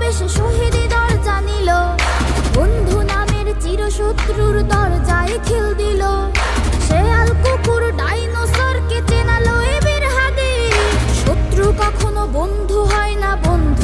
বেশে শহীদি দরজা নিল, বন্ধু নামের চিরশত্রুর দরজায় খিল দিল। শেয়াল কুকুর ডাইনোসরকে চেনালো এ বীর হাদি, শত্রু কখনো বন্ধু হয় না, বন্ধু